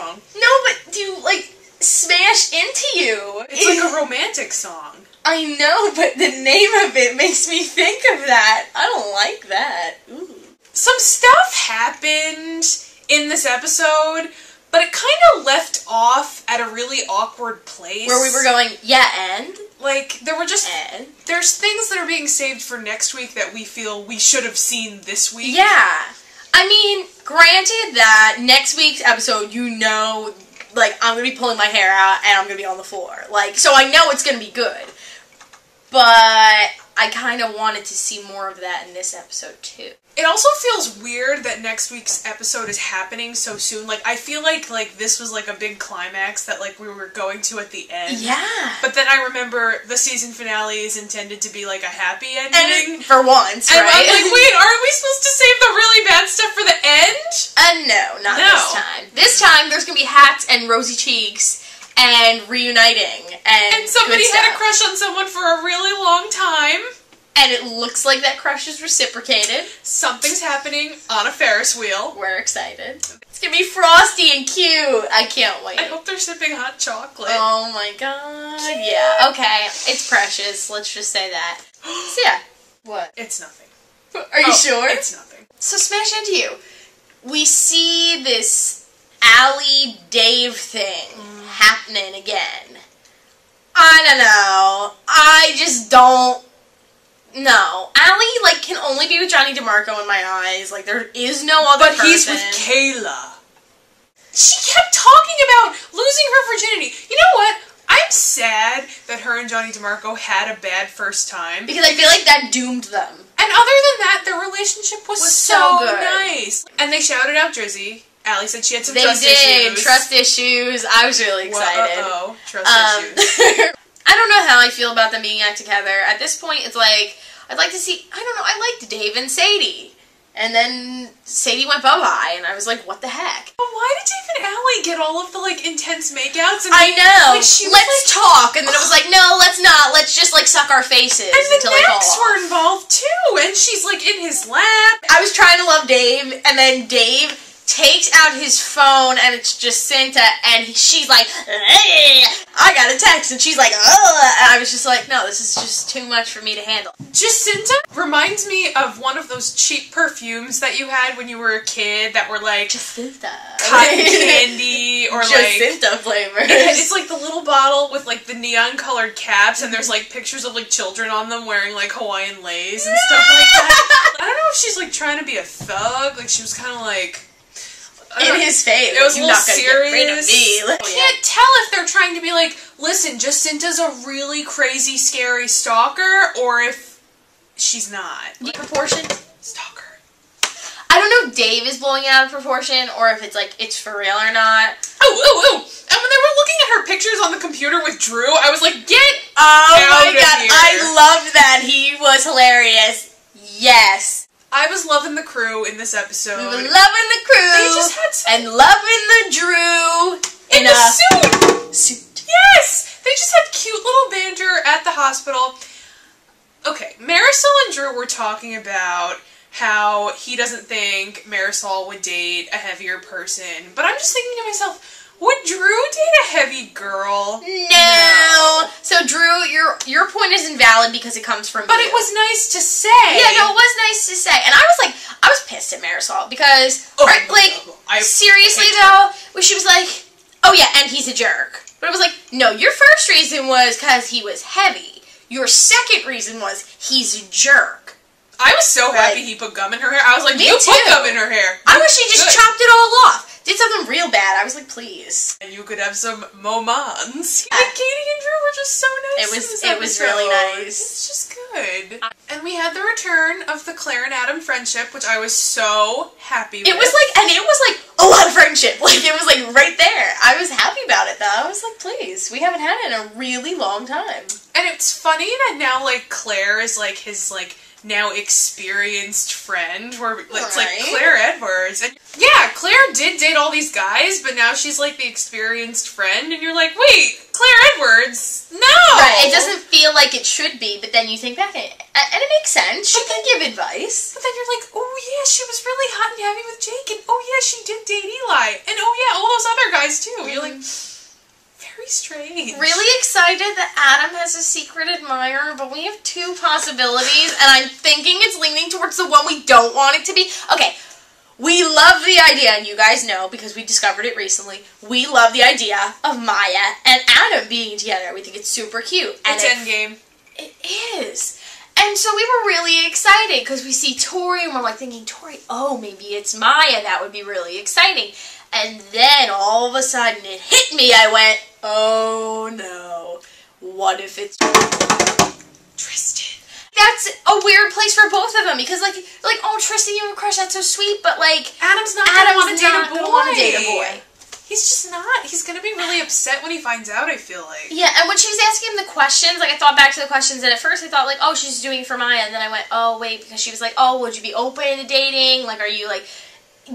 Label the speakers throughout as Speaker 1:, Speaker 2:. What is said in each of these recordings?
Speaker 1: song.
Speaker 2: No, but you, like, smash into you.
Speaker 1: It's like a romantic song.
Speaker 2: I know, but the name of it makes me think of that. I don't like that. Ooh.
Speaker 1: Some stuff happened in this episode, but it kind of left off at a really awkward place.
Speaker 2: Where we were going, yeah, and?
Speaker 1: Like, there were just...
Speaker 2: And?
Speaker 1: There's things that are being saved for next week that we feel we should have seen this week.
Speaker 2: Yeah. I mean, granted that next week's episode, you know, like, I'm gonna be pulling my hair out and I'm gonna be on the floor. Like, so I know it's gonna be good. But I kind of wanted to see more of that in this episode, too.
Speaker 1: It also feels weird that next week's episode is happening so soon. Like, I feel like this was, like, a big climax that, like, we were going to at the end.
Speaker 2: Yeah.
Speaker 1: But then I remember the season finale is intended to be, like, a happy ending.
Speaker 2: And for once,
Speaker 1: and
Speaker 2: right?
Speaker 1: I'm like, wait, aren't we supposed to save the really bad stuff for the end?
Speaker 2: No, not this time. This time, there's gonna be hats and rosy cheeks and reuniting and
Speaker 1: somebody
Speaker 2: good
Speaker 1: had a
Speaker 2: stuff.
Speaker 1: crush on someone for a really long time.
Speaker 2: And it looks like that crush is reciprocated.
Speaker 1: Something's happening on a Ferris wheel.
Speaker 2: We're excited. It's gonna be frosty and cute. I can't wait.
Speaker 1: I hope they're sipping hot chocolate.
Speaker 2: Oh my god. Yeah, okay. It's precious. Let's just say that. So yeah. What?
Speaker 1: It's nothing.
Speaker 2: Are you sure?
Speaker 1: It's nothing.
Speaker 2: So Smash Into You. We see this Allie Dave thing happening again. I don't know. I just don't. No. Allie, like, can only be with Johnny DeMarco in my eyes. Like, there is no other person.
Speaker 1: But he's with Kayla. She kept talking about losing her virginity. You know what? I'm sad that her and Johnny DeMarco had a bad first time.
Speaker 2: Because I feel like that doomed them.
Speaker 1: And other than that, their relationship was so
Speaker 2: good.
Speaker 1: nice. And they shouted out Drizzy. Allie said she had some trust
Speaker 2: issues. They did.
Speaker 1: issues.
Speaker 2: Trust issues. I was really excited.
Speaker 1: Uh-oh. Trust issues.
Speaker 2: I don't know how I feel about them being back together. At this point, it's like, I'd like to see, I don't know, I liked Dave and Sadie. And then Sadie went bye-bye, and I was like, what the heck?
Speaker 1: But why did Dave and Allie get all of the, like, intense makeouts? And
Speaker 2: I know!
Speaker 1: Like, she was
Speaker 2: let's talk! And then it was like, no, let's not. Let's just, like, suck our faces
Speaker 1: and
Speaker 2: until they fall
Speaker 1: Max
Speaker 2: off.
Speaker 1: were involved, too! And she's, like, in his lap.
Speaker 2: I was trying to love Dave, and then Dave takes out his phone, and it's Jacinta, and she's like, I got a text, and she's like, and I was just like, no, this is just too much for me to handle.
Speaker 1: Jacinta reminds me of one of those cheap perfumes that you had when you were a kid that were like
Speaker 2: Jacinta.
Speaker 1: cotton candy or like
Speaker 2: Jacinta flavors.
Speaker 1: It's like the little bottle with like the neon colored caps and there's like pictures of like children on them wearing like Hawaiian leis and stuff like that. I don't know if she's like trying to be a thug, like she was kind of like
Speaker 2: in his face.
Speaker 1: It was a
Speaker 2: You're
Speaker 1: little
Speaker 2: not gonna
Speaker 1: serious.
Speaker 2: get rid of me.
Speaker 1: I can't tell if they're trying to be like, listen, Jacinta's a really crazy, scary stalker, or if she's not.
Speaker 2: Proportion?
Speaker 1: Stalker.
Speaker 2: I don't know if Dave is blowing it out of proportion, or if it's like, it's for real or not.
Speaker 1: Oh! And when they were looking at her pictures on the computer with Drew, I was like, get
Speaker 2: out
Speaker 1: my
Speaker 2: god,
Speaker 1: here.
Speaker 2: I loved that. He was hilarious. Yes.
Speaker 1: I was loving the crew in this episode.
Speaker 2: We were loving the crew.
Speaker 1: They just had some...
Speaker 2: And loving the Drew.
Speaker 1: In a
Speaker 2: suit.
Speaker 1: Yes! They just had cute little banter at the hospital. Okay, Marisol and Drew were talking about how he doesn't think Marisol would date a heavier person. But I'm just thinking to myself, would Drew date a heavy girl?
Speaker 2: No. So Drew, your point is invalid because it comes from
Speaker 1: But
Speaker 2: you.
Speaker 1: it was nice to say.
Speaker 2: Yeah, no, it was nice to say. And I was pissed at Marisol because, seriously though, when she was like, oh yeah, and he's a jerk. But it was like, no, your first reason was because he was heavy. Your second reason was he's a jerk.
Speaker 1: I was so happy he put gum in her hair. I was like,
Speaker 2: Me
Speaker 1: you
Speaker 2: too.
Speaker 1: put gum in her hair.
Speaker 2: I wish he just chopped it all off. Did something real bad. I was like, please.
Speaker 1: And you could have some moments. Like, Katie and Drew were just so nice.
Speaker 2: It was really nice.
Speaker 1: It's just good. And we had the return of the Claire and Adam friendship, which I was so happy with.
Speaker 2: It was like a lot of friendship. Like, it was like right there. I was happy about it though. I was like, please. We haven't had it in a really long time.
Speaker 1: And it's funny that now, like, Claire is like his, like, now experienced friend, where it's like Claire Edwards. And yeah, Claire did date all these guys, but now she's like the experienced friend, and you're like, wait, Claire Edwards, no!
Speaker 2: Right, it doesn't feel like it should be, but then you think back, and it makes sense. She can give advice.
Speaker 1: But then you're like, oh yeah, she was really hot and heavy with Jake, and oh yeah, she did date Eli, and oh yeah, all those other guys too. You're like, very strange.
Speaker 2: Really excited that Adam has a secret admirer, but we have two possibilities, and I'm thinking it's leaning towards the one we don't want it to be. Okay. We love the idea, and you guys know, because we discovered it recently, we love the idea of Maya and Adam being together. We think it's super cute.
Speaker 1: It's endgame.
Speaker 2: It is. And so we were really excited, because we see Tori, and we're like thinking, Tori, oh, maybe it's Maya. That would be really exciting. And then, all of a sudden, it hit me. I went, oh, no. What if it's Tristan? That's a weird place for both of them, because, like, oh, Tristan, you have a crush, that's so sweet, but, like,
Speaker 1: Adam's not gonna want to date a boy.
Speaker 2: boy.
Speaker 1: He's just not. He's gonna be really upset when he finds out, I feel like.
Speaker 2: Yeah, and when she was asking him the questions, like, I thought back to the questions, and at first I thought, like, oh, she's doing it for Maya, and then I went, oh, wait, because she was like, oh, would you be open to dating? Like, are you, like,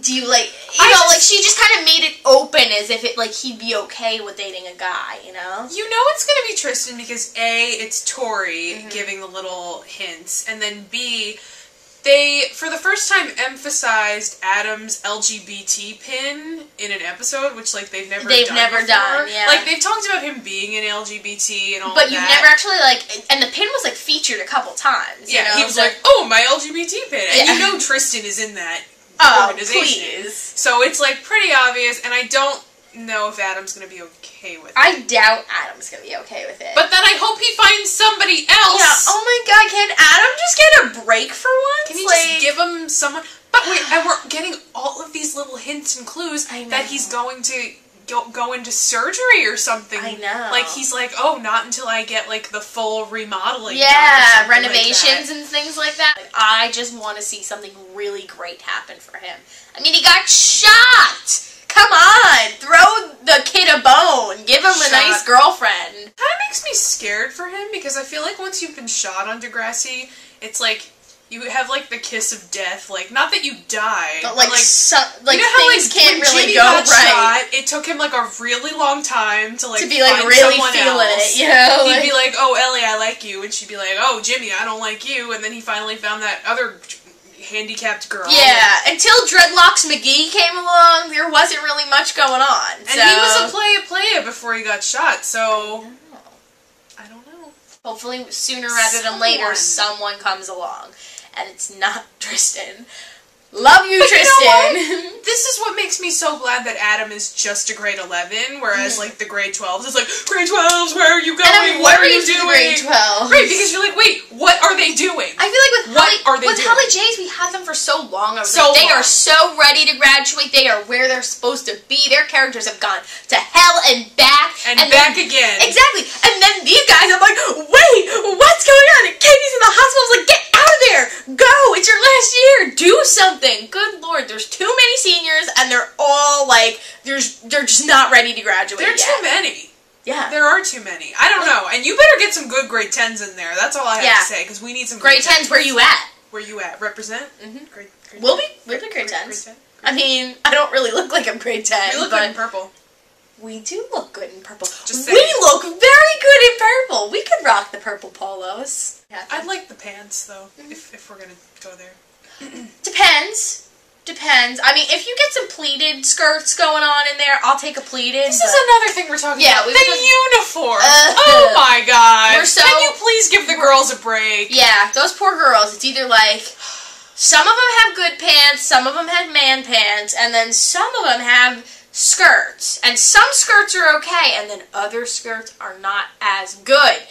Speaker 2: do you, like, like, she just kind of made it open as if it, like, he'd be okay with dating a guy, you know?
Speaker 1: You know it's gonna be Tristan because A, it's Tori giving the little hints, and then B, they, for the first time, emphasized Adam's LGBT pin in an episode, which, like, they've never done,
Speaker 2: yeah.
Speaker 1: Like, they've talked about him being an LGBT and all
Speaker 2: but
Speaker 1: of that.
Speaker 2: But you've never actually, like, and the pin was, like, featured a couple times,
Speaker 1: Yeah,
Speaker 2: you know?
Speaker 1: he was like, oh, my LGBT pin, and you know Tristan is in that organization.
Speaker 2: Please.
Speaker 1: So it's, like, pretty obvious, and I don't know if Adam's gonna be okay with it.
Speaker 2: I doubt Adam's gonna be okay with it.
Speaker 1: But then I hope he finds somebody else.
Speaker 2: Yeah, oh my god, can Adam just get a break for once?
Speaker 1: Can he just give him someone? But wait, and we're getting all of these little hints and clues that he's going to go into surgery or something.
Speaker 2: I know.
Speaker 1: Like, he's like, oh, not until I get, like, the full remodeling done or
Speaker 2: renovations
Speaker 1: like
Speaker 2: and things like that. Like, I just want to see something really great happen for him. I mean, he got shot! Come on! Throw the kid a bone! Give him a nice girlfriend!
Speaker 1: Kind of makes me scared for him, because I feel like once you've been shot on Degrassi, it's like, you have, like, the kiss of death. Like, not that you died.
Speaker 2: But, like, you know
Speaker 1: how,
Speaker 2: things can't
Speaker 1: when
Speaker 2: really
Speaker 1: Jimmy
Speaker 2: go
Speaker 1: got
Speaker 2: right.
Speaker 1: Shot, it took him, like, a really long time to, like,
Speaker 2: be, like,
Speaker 1: find
Speaker 2: really
Speaker 1: someone
Speaker 2: feeling
Speaker 1: else.
Speaker 2: it, you know?
Speaker 1: He'd be like, oh, Ellie, I like you. And she'd be like, oh, Jimmy, I don't like you. And then he finally found that other handicapped girl.
Speaker 2: Yeah, until Dreadlocks McGee came along, there wasn't really much going on.
Speaker 1: And he was a playa before he got shot, so I don't know.
Speaker 2: Hopefully sooner rather than later someone comes along. And it's not Tristan. Love you, Tristan!
Speaker 1: You know what? This is what makes me so glad that Adam is just a grade 11, whereas, like, the grade 12s is like, grade 12s, where are you going?
Speaker 2: And I'm
Speaker 1: what are you
Speaker 2: worried for
Speaker 1: doing?
Speaker 2: grade 12s.
Speaker 1: Right, because you're like, wait, what are they doing?
Speaker 2: I feel like with Holly J's, we had them for so long. They are so ready to graduate. They are where they're supposed to be. Their characters have gone to hell and back.
Speaker 1: And back again.
Speaker 2: Exactly. And then these guys, I'm like, wait, what's going on? And Katie's in the hospital. I was like, get out of there. Go. It's your last year. Do something. Good Lord, there's too many seniors, and they're all, like, they're just not ready to graduate
Speaker 1: There are
Speaker 2: yet.
Speaker 1: too many.
Speaker 2: Yeah.
Speaker 1: There are too many. I don't know. And you better get some good grade 10s in there. That's all I have to say, because we need some
Speaker 2: grade 10s. Where you at?
Speaker 1: Where you at? Represent?
Speaker 2: Mm-hmm.
Speaker 1: Grade
Speaker 2: We'll be grade 10s. I mean, I don't really look like I'm grade 10.
Speaker 1: We look good in purple.
Speaker 2: We do look good in purple.
Speaker 1: Just saying.
Speaker 2: We look very good in purple. We could rock the purple polos.
Speaker 1: I'd like the pants, though, if we're going to go there.
Speaker 2: Depends. I mean, if you get some pleated skirts going on in there, I'll take a pleated.
Speaker 1: This is another thing we're talking about. The uniform. Oh my god. Can you please give the girls a break?
Speaker 2: Yeah, those poor girls. It's either like, some of them have good pants, some of them have man pants, and then some of them have skirts. And some skirts are okay, and then other skirts are not as good.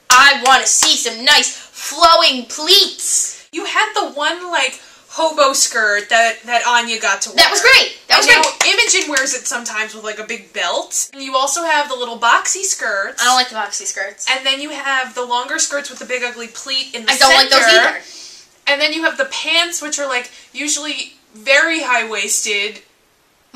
Speaker 2: I want to see some nice flowing pleats.
Speaker 1: You had the one, like, hobo skirt that Anya got to wear.
Speaker 2: That was great.
Speaker 1: Imogen wears it sometimes with, like, a big belt. And you also have the little boxy skirts.
Speaker 2: I don't like the boxy skirts.
Speaker 1: And then you have the longer skirts with the big ugly pleat in the center.
Speaker 2: I don't like those either.
Speaker 1: And then you have the pants, which are, like, usually very high-waisted.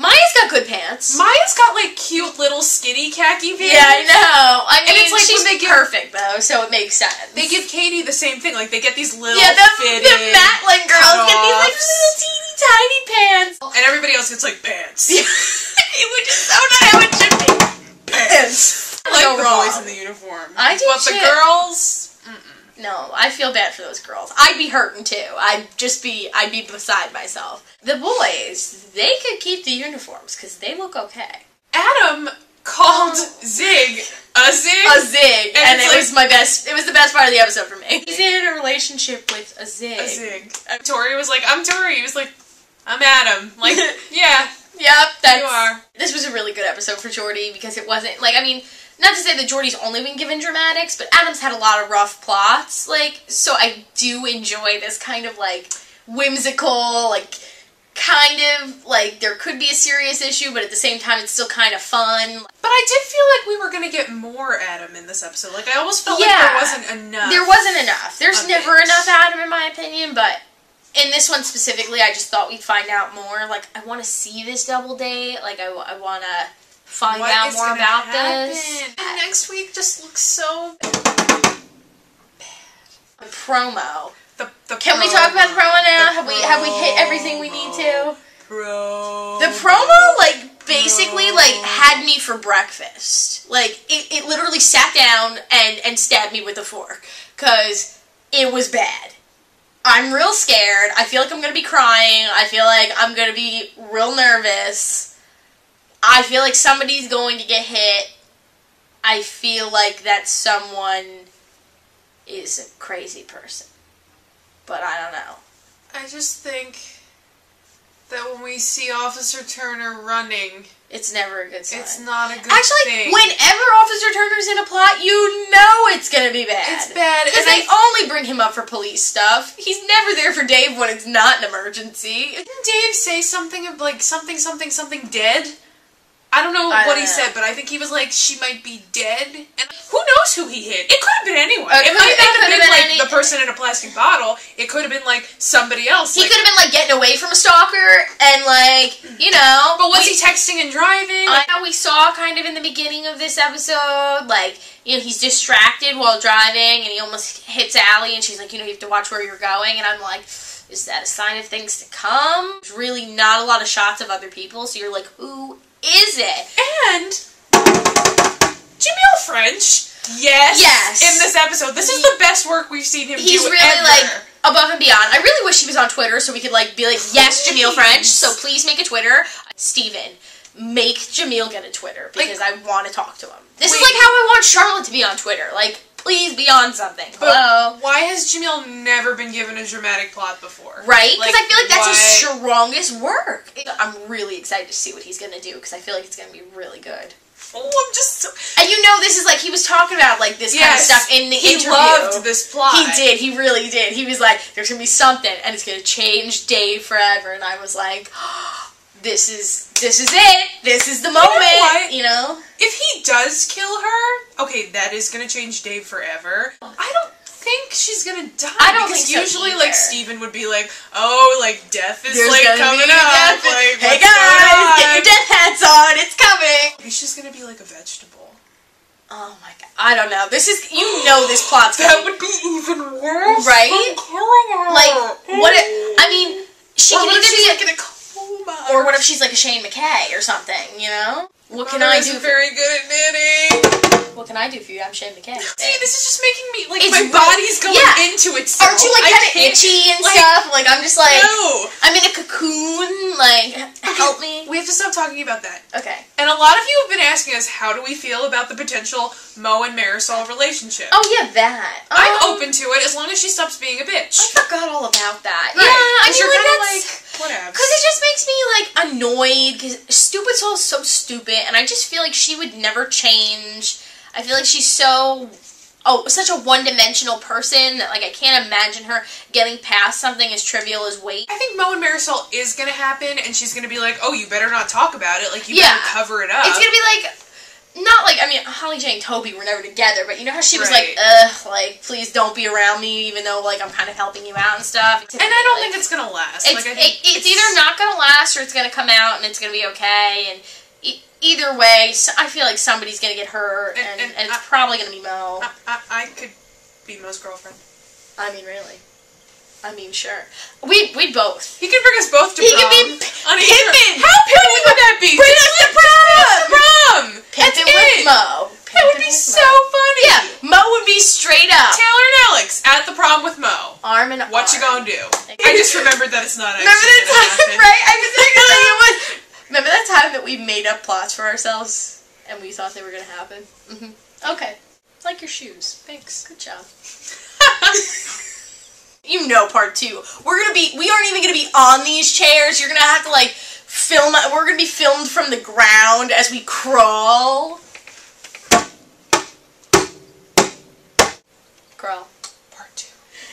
Speaker 2: Maya's got good pants.
Speaker 1: Maya's got, like, cute little skinny khaki pants.
Speaker 2: Yeah, I know. I mean,
Speaker 1: and it's like
Speaker 2: she's
Speaker 1: when they
Speaker 2: perfect, though, so it makes sense.
Speaker 1: They give Katie the same thing. Like, they get these little fitted
Speaker 2: the Matlin girls get these, like, little teeny tiny pants.
Speaker 1: And everybody else gets, like, pants.
Speaker 2: Which is so not how it should be.
Speaker 1: Pants. I like
Speaker 2: go
Speaker 1: the
Speaker 2: wrong.
Speaker 1: boys in the uniform.
Speaker 2: I do
Speaker 1: But
Speaker 2: too.
Speaker 1: the girls...
Speaker 2: No, I feel bad for those girls. I'd be hurting too. I'd be beside myself. The boys, they could keep the uniforms because they look okay.
Speaker 1: Adam called Zig a Zig.
Speaker 2: A Zig, and it
Speaker 1: like,
Speaker 2: was my best. It was the best part of the episode for me. He's in a relationship with a Zig.
Speaker 1: A Zig. Tori was like, I'm Tori. He was like, I'm Adam. Like, yeah.
Speaker 2: Yep,
Speaker 1: You are.
Speaker 2: This was a really good episode for Jordy because it wasn't like, I mean, not to say that Jordy's only been given dramatics, but Adam's had a lot of rough plots, like, so I do enjoy this kind of, like, whimsical, like, kind of, like, there could be a serious issue, but at the same time it's still kind of fun.
Speaker 1: But I did feel like we were going to get more Adam in this episode. Like, I almost felt like there wasn't enough.
Speaker 2: There wasn't enough. There's never enough Adam, in my opinion, but in this one specifically, I just thought we'd find out more. Like, I want to see this double date. Like, I want to find out more about this.
Speaker 1: And next week just looks so
Speaker 2: The promo.
Speaker 1: Can
Speaker 2: we talk about the promo now? Have we hit everything we need to? The promo, like, basically, like, had me for breakfast. Like, it literally sat down and stabbed me with a fork. Because it was bad. I'm real scared. I feel like I'm going to be crying. I feel like I'm going to be real nervous. I feel like somebody's going to get hit. I feel like that someone is a crazy person. But I don't know.
Speaker 1: I just think that when we see Officer Turner running,
Speaker 2: it's never a good sign.
Speaker 1: It's not a good
Speaker 2: thing. Whenever Officer Turner's in a plot, you know it's gonna be bad.
Speaker 1: It's bad.
Speaker 2: Because they only bring him up for police stuff. He's never there for Dave when it's not an emergency.
Speaker 1: Didn't Dave say something of, like, something dead? I don't know what he said, but I think he was like, she might be dead. And who knows who he hit? It could have been anyone. It might not have been like the person in a plastic bottle. It could have been like somebody else.
Speaker 2: He could have been like getting away from a stalker and like, you know.
Speaker 1: But was he texting and driving?
Speaker 2: How we saw kind of in the beginning of this episode, like, you know, he's distracted while driving and he almost hits Allie and she's like, you know, you have to watch where you're going. And I'm like, is that a sign of things to come? There's really not a lot of shots of other people, so you're like, who is it?
Speaker 1: And Jamil French, yes, in this episode, this is the best work we've seen him do ever.
Speaker 2: He's really like above and beyond. I really wish he was on Twitter so we could like be like, yes, Jamil French. So please make a Twitter. Steven, make Jamil get a Twitter because I want to talk to him. This is like how I want Charlotte to be on Twitter. Like, please be on something. Hello.
Speaker 1: But why has Jamil never been given a dramatic plot before?
Speaker 2: Right? Because I feel like that's his strongest work. I'm really excited to see what he's going to do because I feel like it's going to be really good.
Speaker 1: Oh, I'm just so...
Speaker 2: And you know this is like, he was talking about like this kind of stuff in the interview.
Speaker 1: He loved this plot.
Speaker 2: He did. He really did. He was like, there's going to be something and it's going to change Dave forever. And I was like, oh, this is it. This is the moment. You know?
Speaker 1: If he does kill her, okay, that is going to change Dave forever. I don't think she's going to die.
Speaker 2: I don't think so
Speaker 1: usually,
Speaker 2: either.
Speaker 1: like, Steven would be like, oh, like, death is,
Speaker 2: There's
Speaker 1: like, coming up. Like,
Speaker 2: hey, guys, get your death hats on. It's coming.
Speaker 1: He's just going to be like a vegetable.
Speaker 2: Oh, my God. I don't know. This is, you know this plot's
Speaker 1: That would be even worse.
Speaker 2: Right?
Speaker 1: Than killing her.
Speaker 2: Like, what if, I mean, she can either be
Speaker 1: like in a coma.
Speaker 2: Or what if she's like a Shane McKay or something, you know? What can I do?
Speaker 1: Very good at knitting.
Speaker 2: What can I do for you? I'm Shane McKay.
Speaker 1: See, this is just making me, like, my body's going into itself.
Speaker 2: Aren't you, like, kind of itchy and stuff? Like, I'm just like,
Speaker 1: no.
Speaker 2: I'm in a cocoon, like, help me.
Speaker 1: We have to stop talking about that.
Speaker 2: Okay.
Speaker 1: And a lot of you have been asking us, how do we feel about the potential Mo and Marisol relationship?
Speaker 2: Oh, yeah, that.
Speaker 1: I'm open to it, as long as she stops being a bitch.
Speaker 2: I forgot all about that.
Speaker 1: Right.
Speaker 2: Yeah, I mean,
Speaker 1: you're
Speaker 2: like,
Speaker 1: kind of
Speaker 2: that's...
Speaker 1: like, whatever.
Speaker 2: Because it just makes me, like, annoyed, because Stupid Soul's so stupid, and I just feel like she would never change. I feel like she's such a one-dimensional person that, like, I can't imagine her getting past something as trivial as weight.
Speaker 1: I think Mo and Marisol is gonna happen, and she's gonna be like, oh, you better not talk about it, like, you better cover it up.
Speaker 2: It's gonna be like, not like, I mean, Holly J and Toby were never together, but you know how she was like, ugh, like, please don't be around me, even though, like, I'm kind of helping you out and stuff.
Speaker 1: And I don't think it's gonna last.
Speaker 2: It's either not gonna last, or it's gonna come out, and it's gonna be okay, and either way, I feel like somebody's gonna get hurt, and it's probably gonna be Mo.
Speaker 1: I could be Mo's girlfriend.
Speaker 2: I mean, really. I mean, sure. We both.
Speaker 1: He could bring us both to prom.
Speaker 2: He could be
Speaker 1: Pimpin'. How pimpin' would that be?
Speaker 2: Bring us to prom!
Speaker 1: Prom!
Speaker 2: Pimpin' with Mo.
Speaker 1: That would be so funny.
Speaker 2: Yeah, Mo would be straight up.
Speaker 1: Taylor and Alex at the prom with Mo.
Speaker 2: Arm in arm.
Speaker 1: What you gonna do? I just remembered that it's not actually
Speaker 2: Remember that
Speaker 1: gonna
Speaker 2: time,
Speaker 1: happen.
Speaker 2: right? I was thinking it was. Remember that time that we made up plots for ourselves and we thought they were gonna happen? Okay. Like your shoes. Thanks. Good job. You know, part 2. We aren't even gonna be on these chairs. You're gonna have to like film. We're gonna be filmed from the ground as we crawl. Crawl.
Speaker 1: Part 2.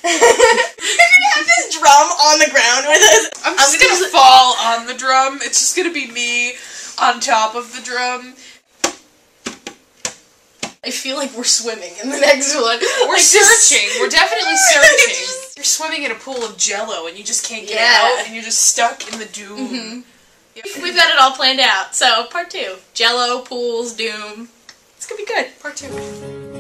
Speaker 2: You're gonna have this drum on the ground with us.
Speaker 1: I'm just gonna fall on the drum. It's just gonna be me on top of the drum.
Speaker 2: I feel like we're swimming in the next one.
Speaker 1: We're searching. We're definitely searching. You're swimming in a pool of jello and you just can't get out and you're just stuck in the doom. Yep.
Speaker 2: We've got it all planned out. So, part 2. Jello, pools, doom. It's gonna be good.
Speaker 1: Part 2.